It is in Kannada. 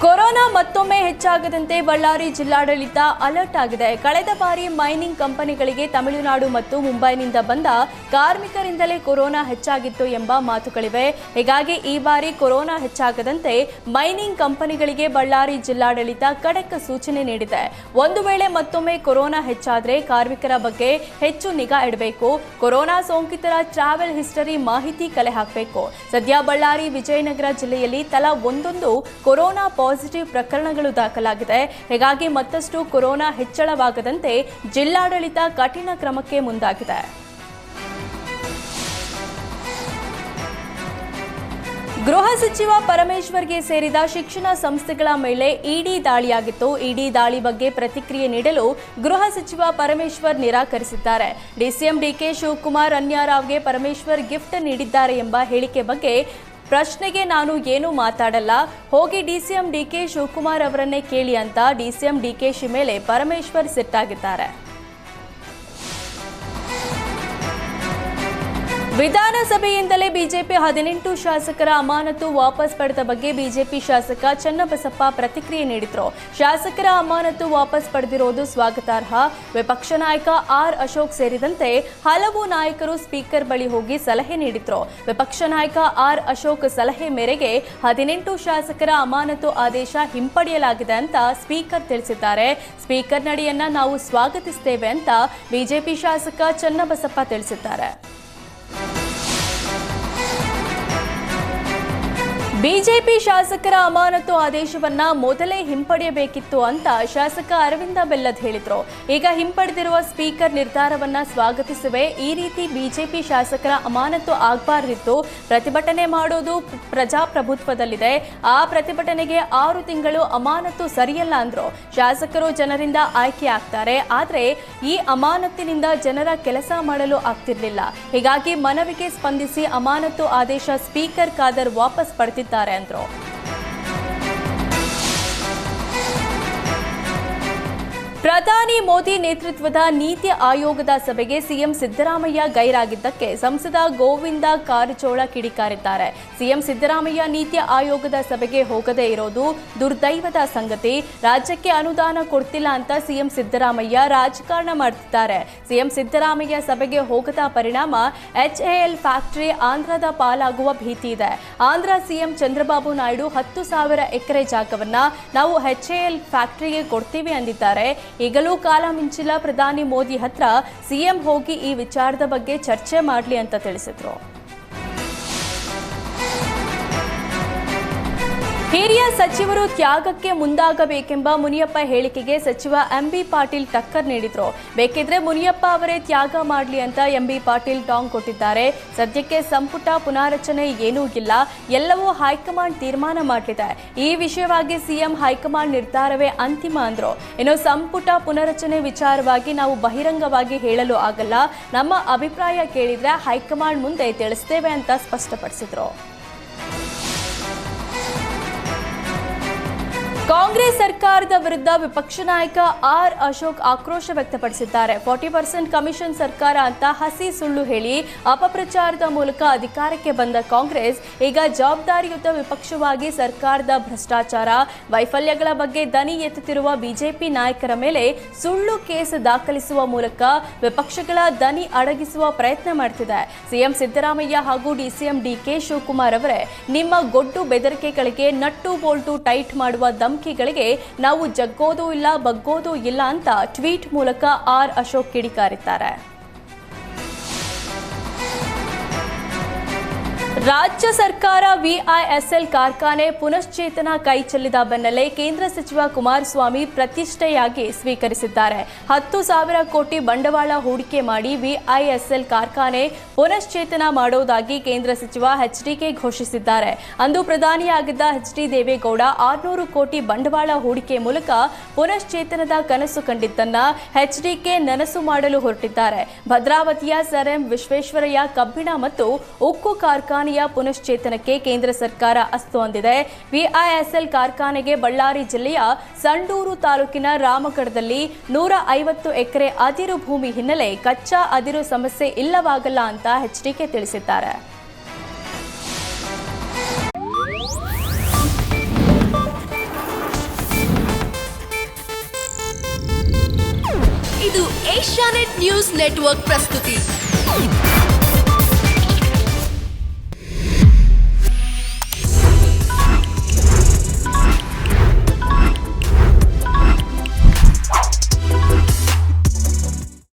ಕೊರೋನಾ ಮತ್ತೊಮ್ಮೆ ಹೆಚ್ಚಾಗದಂತೆ ಬಳ್ಳಾರಿ ಜಿಲ್ಲಾಡಳಿತ ಅಲರ್ಟ್ ಆಗಿದೆ. ಕಳೆದ ಬಾರಿ ಮೈನಿಂಗ್ ಕಂಪನಿಗಳಿಗೆ ತಮಿಳುನಾಡು ಮತ್ತು ಮುಂಬೈನಿಂದ ಬಂದ ಕಾರ್ಮಿಕರಿಂದಲೇ ಕೊರೋನಾ ಹೆಚ್ಚಾಗಿತ್ತು ಎಂಬ ಮಾತುಗಳಿವೆ. ಹೀಗಾಗಿ ಈ ಬಾರಿ ಕೊರೋನಾ ಹೆಚ್ಚಾಗದಂತೆ ಮೈನಿಂಗ್ ಕಂಪನಿಗಳಿಗೆ ಬಳ್ಳಾರಿ ಜಿಲ್ಲಾಡಳಿತ ಖಡಕ್ ಸೂಚನೆ ನೀಡಿದೆ. ಒಂದು ವೇಳೆ ಮತ್ತೊಮ್ಮೆ ಕೊರೋನಾ ಹೆಚ್ಚಾದರೆ ಕಾರ್ಮಿಕರ ಬಗ್ಗೆ ಹೆಚ್ಚು ನಿಗಾ ಇಡಬೇಕು. ಕೊರೋನಾ ಸೋಂಕಿತರ ಟ್ರಾವೆಲ್ ಹಿಸ್ಟರಿ ಮಾಹಿತಿ ಕಲೆ ಹಾಕಬೇಕು. ಸದ್ಯ ಬಳ್ಳಾರಿ, ವಿಜಯನಗರ ಜಿಲ್ಲೆಯಲ್ಲಿ ತಲಾ ಒಂದೊಂದು ಕೊರೋನಾ ಪಾಸಿಟಿವ್ ಪ್ರಕರಣಗಳು ದಾಖಲಾಗಿದೆ. ಹೀಗಾಗಿ ಮತ್ತಷ್ಟು ಕೊರೋನಾ ಹೆಚ್ಚಳವಾಗದಂತೆ ಜಿಲ್ಲಾಡಳಿತ ಕಠಿಣ ಕ್ರಮಕ್ಕೆ ಮುಂದಾಗಿದೆ. ಗೃಹ ಸಚಿವ ಪರಮೇಶ್ವರ್ಗೆ ಸೇರಿದ ಶಿಕ್ಷಣ ಸಂಸ್ಥೆಗಳ ಮೇಲೆ ಇಡಿ ದಾಳಿಯಾಗಿತ್ತು. ಇಡಿ ದಾಳಿ ಬಗ್ಗೆ ಪ್ರತಿಕ್ರಿಯೆ ನೀಡಲು ಗೃಹ ಸಚಿವ ಪರಮೇಶ್ವರ್ ನಿರಾಕರಿಸಿದ್ದಾರೆ. ಡಿಸಿಎಂ ಡಿಕೆ ಶಿವಕುಮಾರ್ ಅನ್ಯಾರಾವ್ಗೆ ಪರಮೇಶ್ವರ್ ಗಿಫ್ಟ್ ನೀಡಿದ್ದಾರೆ ಎಂಬ ಹೇಳಿಕೆ ಬಗ್ಗೆ ಪ್ರಶ್ನೆಗೆ ನಾನು ಏನೂ ಮಾತಾಡಲ್ಲ, ಹೋಗಿ ಡಿಸಿಎಂ ಡಿಕೆ ಶಿವಕುಮಾರ್ ಅವರನ್ನೇ ಕೇಳಿ ಅಂತ ಡಿಸಿಎಂ ಡಿಕೆಶಿ ಮೇಲೆ ಪರಮೇಶ್ವರ್ ಸಿಟ್ಟಾಗಿದ್ದಾರೆ. ವಿಧಾನಸಭೆಯಿಂದಲೇ ಬಿಜೆಪಿ 18 ಶಾಸಕರ ಅಮಾನತು ವಾಪಸ್ ಪಡೆದ ಬಗ್ಗೆ ಬಿಜೆಪಿ ಶಾಸಕ ಚನ್ನಬಸಪ್ಪ ಪ್ರತಿಕ್ರಿಯೆ ನೀಡಿದರು. ಶಾಸಕರ ಅಮಾನತು ವಾಪಸ್ ಪಡೆದಿರುವುದು ಸ್ವಾಗತಾರ್ಹ. ವಿಪಕ್ಷ ನಾಯಕ ಆರ್ ಅಶೋಕ್ ಸೇರಿದಂತೆ ಹಲವು ನಾಯಕರು ಸ್ಪೀಕರ್ ಬಳಿ ಹೋಗಿ ಸಲಹೆ ನೀಡಿದ್ರು. ವಿಪಕ್ಷ ನಾಯಕ ಆರ್ ಅಶೋಕ್ ಸಲಹೆ ಮೇರೆಗೆ 18 ಶಾಸಕರ ಅಮಾನತು ಆದೇಶ ಹಿಂಪಡೆಯಲಾಗಿದೆ ಅಂತ ಸ್ಪೀಕರ್ ತಿಳಿಸಿದ್ದಾರೆ. ಸ್ಪೀಕರ್ ನಡೆಯನ್ನ ನಾವು ಸ್ವಾಗತಿಸುತ್ತೇವೆ ಅಂತ ಬಿಜೆಪಿ ಶಾಸಕ ಚನ್ನಬಸಪ್ಪ ತಿಳಿಸಿದ್ದಾರೆ. ಬಿಜೆಪಿ ಶಾಸಕರ ಅಮಾನತು ಆದೇಶವನ್ನ ಮೊದಲೇ ಹಿಂಪಡೆಯಬೇಕಿತ್ತು ಅಂತ ಶಾಸಕ ಅರವಿಂದ ಬೆಲ್ಲದ್ ಹೇಳಿದ್ರು. ಈಗ ಹಿಂಪಡೆದಿರುವ ಸ್ಪೀಕರ್ ನಿರ್ಧಾರವನ್ನ ಸ್ವಾಗತಿಸುವೆ. ಈ ರೀತಿ ಬಿಜೆಪಿ ಶಾಸಕರ ಅಮಾನತು ಆಗಬಾರ್ದಿತ್ತು. ಪ್ರತಿಭಟನೆ ಮಾಡೋದು ಪ್ರಜಾಪ್ರಭುತ್ವದಲ್ಲಿದೆ. ಆ ಪ್ರತಿಭಟನೆಗೆ 6 ತಿಂಗಳು ಅಮಾನತು ಸರಿಯಲ್ಲ ಅಂದ್ರು. ಶಾಸಕರು ಜನರಿಂದ ಆಯ್ಕೆ ಆಗ್ತಾರೆ, ಆದ್ರೆ ಈ ಅಮಾನತಿನಿಂದ ಜನರ ಕೆಲಸ ಮಾಡಲು ಆಗ್ತಿರ್ಲಿಲ್ಲ. ಹೀಗಾಗಿ ಮನವಿಗೆ ಸ್ಪಂದಿಸಿ ಅಮಾನತು ಆದೇಶ ಸ್ಪೀಕರ್ ಖಾದರ್ ವಾಪಸ್ ಪಡೆದಿದ್ದಾರೆ ಅಂದ್ರು. ಪ್ರಧಾನಿ ಮೋದಿ ನೇತೃತ್ವದ ನೀತಿ ಆಯೋಗದ ಸಭೆಗೆ ಸಿಎಂ ಸಿದ್ದರಾಮಯ್ಯ ಗೈರಾಗಿದ್ದಕ್ಕೆ ಸಂಸದ ಗೋವಿಂದ ಕಾರಜೋಳ ಕಿಡಿಕಾರಿದ್ದಾರೆ. ಸಿಎಂ ಸಿದ್ದರಾಮಯ್ಯ ನೀತಿ ಆಯೋಗದ ಸಭೆಗೆ ಹೋಗದೇ ಇರೋದು ದುರ್ದೈವದ ಸಂಗತಿ. ರಾಜ್ಯಕ್ಕೆ ಅನುದಾನ ಕೊಡ್ತಿಲ್ಲ ಅಂತ ಸಿಎಂ ಸಿದ್ದರಾಮಯ್ಯ ರಾಜಕಾರಣ ಮಾಡ್ತಿದ್ದಾರೆ. ಸಿಎಂ ಸಿದ್ದರಾಮಯ್ಯ ಸಭೆಗೆ ಹೋಗದ ಪರಿಣಾಮ HAL ಫ್ಯಾಕ್ಟರಿ ಆಂಧ್ರದ ಪಾಲಾಗುವ ಭೀತಿ ಇದೆ. ಆಂಧ್ರ ಸಿಎಂ ಚಂದ್ರಬಾಬು ನಾಯ್ಡು 10,000 ಎಕರೆ ಜಾಗವನ್ನ ನಾವು HAL ಫ್ಯಾಕ್ಟರಿಗೆ ಕೊಡ್ತೀವಿ ಅಂದಿದ್ದಾರೆ. ಈಗಲೂ ಕಾಲ ಮಿಂಚಿಲ್ಲ. ಪ್ರಧಾನಿ ಮೋದಿ ಹತ್ರ ಸಿಎಂ ಹೋಗಿ ಈ ವಿಚಾರದ ಬಗ್ಗೆ ಚರ್ಚೆ ಮಾಡಲಿ ಅಂತ ತಿಳಿಸಿದ್ರು. ಹಿರಿಯ ಸಚಿವರು ತ್ಯಾಗಕ್ಕೆ ಮುಂದಾಗಬೇಕೆಂಬ ಮುನಿಯಪ್ಪ ಹೇಳಿಕೆಗೆ ಸಚಿವ MB ಪಾಟೀಲ್ ಟಕ್ಕರ್ ನೀಡಿದ್ರು. ಬೇಕಿದ್ರೆ ಮುನಿಯಪ್ಪ ಅವರೇ ತ್ಯಾಗ ಮಾಡಲಿ ಅಂತ MB ಪಾಟೀಲ್ ಟಾಂಗ್ ಕೊಟ್ಟಿದ್ದಾರೆ. ಸದ್ಯಕ್ಕೆ ಸಂಪುಟ ಪುನಾರಚನೆ ಏನೂ ಇಲ್ಲ, ಎಲ್ಲವೂ ಹೈಕಮಾಂಡ್ ತೀರ್ಮಾನ ಮಾಡಲಿದೆ. ಈ ವಿಷಯವಾಗಿ ಸಿಎಂ ಹೈಕಮಾಂಡ್ ನಿರ್ಧಾರವೇ ಅಂತಿಮ ಅಂದ್ರು. ಇನ್ನು ಸಂಪುಟ ಪುನರಚನೆ ವಿಚಾರವಾಗಿ ನಾವು ಬಹಿರಂಗವಾಗಿ ಹೇಳಲು ಆಗಲ್ಲ, ನಮ್ಮ ಅಭಿಪ್ರಾಯ ಕೇಳಿದ್ರೆ ಹೈಕಮಾಂಡ್ ಮುಂದೆ ತಿಳಿಸ್ತೇವೆ ಅಂತ ಸ್ಪಷ್ಟಪಡಿಸಿದ್ರು. ಕಾಂಗ್ರೆಸ್ ಸರ್ಕಾರದ ವಿರುದ್ಧ ವಿಪಕ್ಷ ನಾಯಕ ಆರ್ ಅಶೋಕ್ ಆಕ್ರೋಶ ವ್ಯಕ್ತಪಡಿಸಿದ್ದಾರೆ. 40% ಕಮಿಷನ್ ಸರ್ಕಾರ ಅಂತ ಹಸಿ ಸುಳ್ಳು ಹೇಳಿ ಅಪಪ್ರಚಾರದ ಮೂಲಕ ಅಧಿಕಾರಕ್ಕೆ ಬಂದ ಕಾಂಗ್ರೆಸ್ ಈಗ ಜವಾಬ್ದಾರಿಯುತ ವಿಪಕ್ಷವಾಗಿ ಸರ್ಕಾರದ ಭ್ರಷ್ಟಾಚಾರ, ವೈಫಲ್ಯಗಳ ಬಗ್ಗೆ ದನಿ ಎತ್ತುತ್ತಿರುವ ಬಿಜೆಪಿ ನಾಯಕರ ಮೇಲೆ ಸುಳ್ಳು ಕೇಸ್ ದಾಖಲಿಸುವ ಮೂಲಕ ವಿಪಕ್ಷಗಳ ದನಿ ಅಡಗಿಸುವ ಪ್ರಯತ್ನ ಮಾಡುತ್ತಿದೆ. ಸಿಎಂ ಸಿದ್ದರಾಮಯ್ಯ ಹಾಗೂ ಡಿಸಿಎಂ ಡಿಕೆ ಶಿವಕುಮಾರ್ ಅವರೇ ನಿಮ್ಮ ಗೊಡ್ಡು ಬೆದರಿಕೆಗಳಿಗೆ ನಟ್ಟು ಬೋಲ್ಟು ಟೈಟ್ ಮಾಡುವ ಧಮಕಿಗಳಿಗೆ ನಾವು ಜಗ್ಗೋದೂ ಇಲ್ಲ, ಬಗ್ಗೋದೂ ಇಲ್ಲ ಅಂತ ಟ್ವೀಟ್ ಮೂಲಕ ಆರ್ ಅಶೋಕ್ ಕಿಡಿಕಾರಿದ್ದಾರೆ. ರಾಜ್ಯ ಸರ್ಕಾರ ವಿಐಎಸ್ಎಲ್ ಕಾರ್ಖಾನೆ ಪುನಶ್ಚೇತನ ಕೈ ಚೆಲ್ಲಿದ ಬೆನ್ನಲ್ಲೇ ಕೇಂದ್ರ ಸಚಿವ ಕುಮಾರಸ್ವಾಮಿ ಪ್ರತಿಷ್ಠೆಯಾಗಿ ಸ್ವೀಕರಿಸಿದ್ದಾರೆ. 10,000 ಕೋಟಿ ಬಂಡವಾಳ ಹೂಡಿಕೆ ಮಾಡಿ ವಿಐಎಸ್ಎಲ್ ಕಾರ್ಖಾನೆ ಪುನಶ್ಚೇತನ ಮಾಡೋದಾಗಿ ಕೇಂದ್ರ ಸಚಿವ HDK ಘೋಷಿಸಿದ್ದಾರೆ. ಅಂದು ಪ್ರಧಾನಿಯಾಗಿದ್ದ HD ದೇವೇಗೌಡ 600 ಕೋಟಿ ಬಂಡವಾಳ ಹೂಡಿಕೆ ಮೂಲಕ ಪುನಶ್ಚೇತನದ ಕನಸು ಕಂಡಿದ್ದನ್ನ HDK ನನಸು ಮಾಡಲು ಹೊರಟಿದ್ದಾರೆ. ಭದ್ರಾವತಿಯ ಸರ್ ಎಂ ವಿಶ್ವೇಶ್ವರಯ್ಯ ಕಬ್ಬಿಣ ಮತ್ತು ಉಕ್ಕು ಕಾರ್ಖಾನೆ ಪುನಶ್ಚೇತನಕ್ಕೆ ಕೇಂದ್ರ ಸರ್ಕಾರ ಅಸ್ತು ಹೊಂದಿದೆ. ವಿಐಎಸ್ಎಲ್ ಕಾರ್ಖಾನೆಗೆ ಬಳ್ಳಾರಿ ಜಿಲ್ಲೆಯ ಸಂಡೂರು ತಾಲೂಕಿನ ರಾಮಗಢದಲ್ಲಿ 150 ಎಕರೆ ಅದಿರು ಭೂಮಿ ಹಿನ್ನೆಲೆ ಕಚ್ಚಾ ಅದಿರು ಸಮಸ್ಯೆ ಇಲ್ಲವಾಗಲ್ಲ ಅಂತ HDK ತಿಳಿಸಿದ್ದಾರೆ. ಇದು ಏಷ್ಯಾನೆಟ್ ನ್ಯೂಸ್ ನೆಟ್ವರ್ಕ್ ಪ್ರಸ್ತುತಿ.